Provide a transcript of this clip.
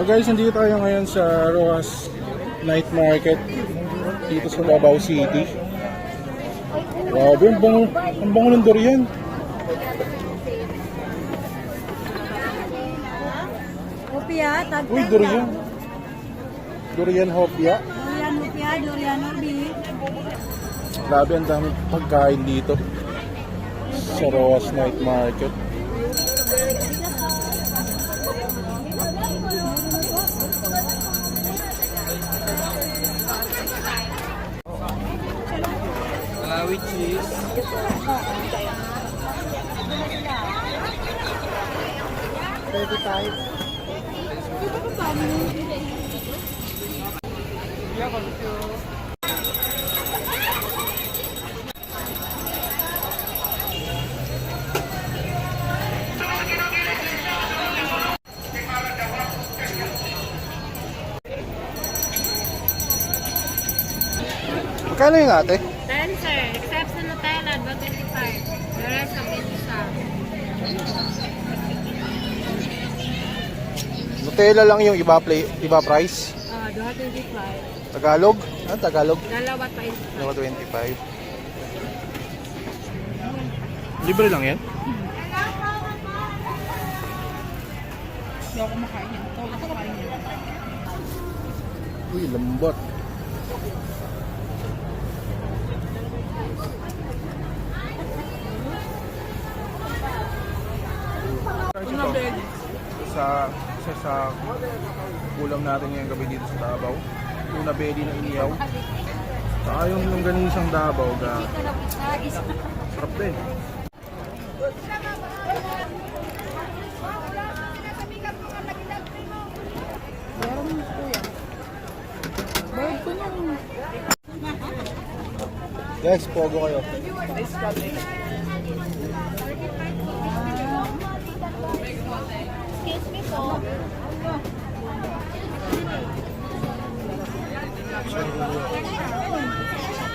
So guys, nandito tayo ngayon sa Rojas Night Market dito sa Davao City. Grabe, ang bango ng durian. Hopia, tagtay. Uy, durian. Durian hopia. Durian hopia, durian orbi. Grabe, ang daming pagkain dito sa Rojas Night Market. With cheese. 35. Magkano yung ate? 10 sir, except sa Nutella, 225. The rest of it is Nutella lang yung iba price. 225. Tagalog? Ah, Tagalog. Dalawa pa is Dalawa 25. Libre lang yan? Hindi ako kumakain yan. Ito ako kumakain yan. Uy, lambot. Sa ulam natin ngayong gabi dito sa Davao. Tuna belly na iniyaw. Saka yung longganisang Davao ga. Sarap din. Meron mo kuya. Bayad ko niyan. Guys, pogo kayo.